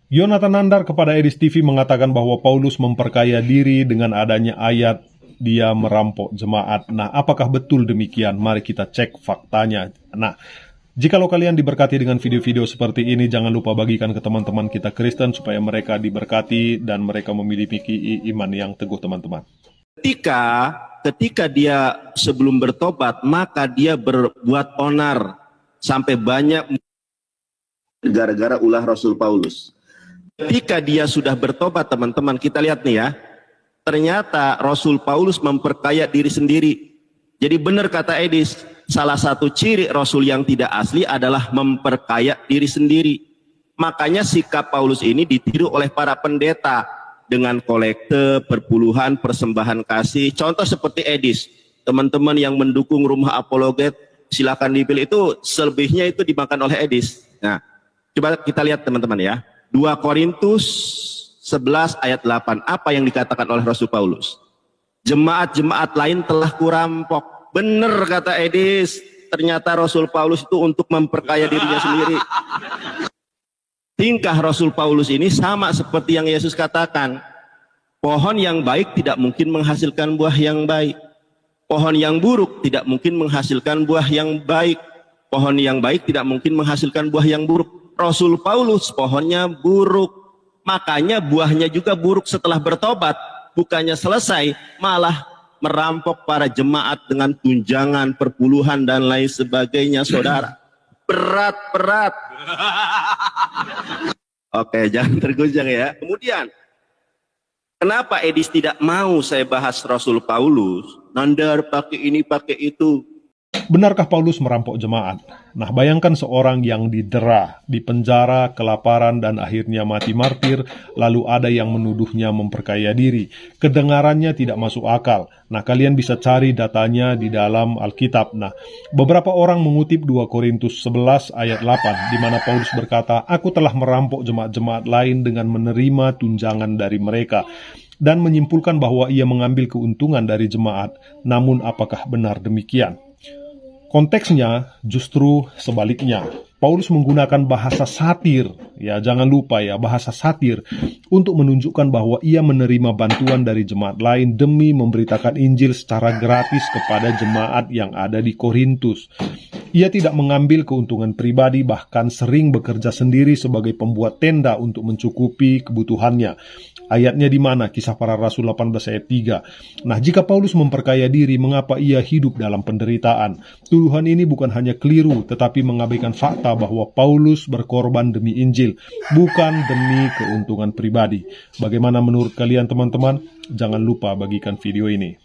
Yonatan Nandar kepada Edis TV mengatakan bahwa Paulus memperkaya diri dengan adanya ayat dia merampok jemaat. Nah, apakah betul demikian? Mari kita cek faktanya. Nah, jikalau kalian diberkati dengan video-video seperti ini, jangan lupa bagikan ke teman-teman kita Kristen supaya mereka diberkati dan mereka memiliki iman yang teguh, teman-teman. Ketika dia sebelum bertobat, maka dia berbuat onar sampai banyak gara-gara ulah Rasul Paulus. Ketika dia sudah bertobat, teman-teman, kita lihat nih ya, ternyata Rasul Paulus memperkaya diri sendiri. Jadi benar kata Edis, salah satu ciri Rasul yang tidak asli adalah memperkaya diri sendiri. Makanya sikap Paulus ini ditiru oleh para pendeta dengan kolekte, perpuluhan, persembahan kasih. Contoh seperti Edis, teman-teman yang mendukung rumah apologet, silakan dipilih, itu selebihnya itu dimakan oleh Edis. Nah, coba kita lihat teman-teman ya. 2 Korintus 11 ayat 8. Apa yang dikatakan oleh Rasul Paulus? Jemaat-jemaat lain telah kurampok. Benar kata Edis. Ternyata Rasul Paulus itu untuk memperkaya dirinya sendiri. Tingkah Rasul Paulus ini sama seperti yang Yesus katakan. Pohon yang baik tidak mungkin menghasilkan buah yang baik. Pohon yang buruk tidak mungkin menghasilkan buah yang baik. Pohon yang baik tidak mungkin menghasilkan buah yang buruk. Rasul Paulus pohonnya buruk, makanya buahnya juga buruk setelah bertobat. Bukannya selesai, malah merampok para jemaat dengan tunjangan, perpuluhan, dan lain sebagainya, saudara. Berat. Oke, jangan tergoncang ya. Kemudian, kenapa Edis tidak mau saya bahas Rasul Paulus? Nandar pakai ini, pakai itu. Benarkah Paulus merampok jemaat? Nah, bayangkan seorang yang didera, dipenjara, kelaparan, dan akhirnya mati martir, lalu ada yang menuduhnya memperkaya diri. Kedengarannya tidak masuk akal. Nah, kalian bisa cari datanya di dalam Alkitab. Nah, beberapa orang mengutip 2 Korintus 11 ayat 8, di mana Paulus berkata, "Aku telah merampok jemaat-jemaat lain dengan menerima tunjangan dari mereka," dan menyimpulkan bahwa ia mengambil keuntungan dari jemaat. Namun, apakah benar demikian? Konteksnya justru sebaliknya. Paulus menggunakan bahasa satir, ya jangan lupa ya, bahasa satir untuk menunjukkan bahwa ia menerima bantuan dari jemaat lain demi memberitakan Injil secara gratis kepada jemaat yang ada di Korintus. Ia tidak mengambil keuntungan pribadi, bahkan sering bekerja sendiri sebagai pembuat tenda untuk mencukupi kebutuhannya. Ayatnya di mana? Kisah Para Rasul 18 ayat 3. Nah, jika Paulus memperkaya diri, mengapa ia hidup dalam penderitaan? Tuduhan ini bukan hanya keliru, tetapi mengabaikan fakta bahwa Paulus berkorban demi Injil, bukan demi keuntungan pribadi. Bagaimana menurut kalian, teman-teman? Jangan lupa bagikan video ini.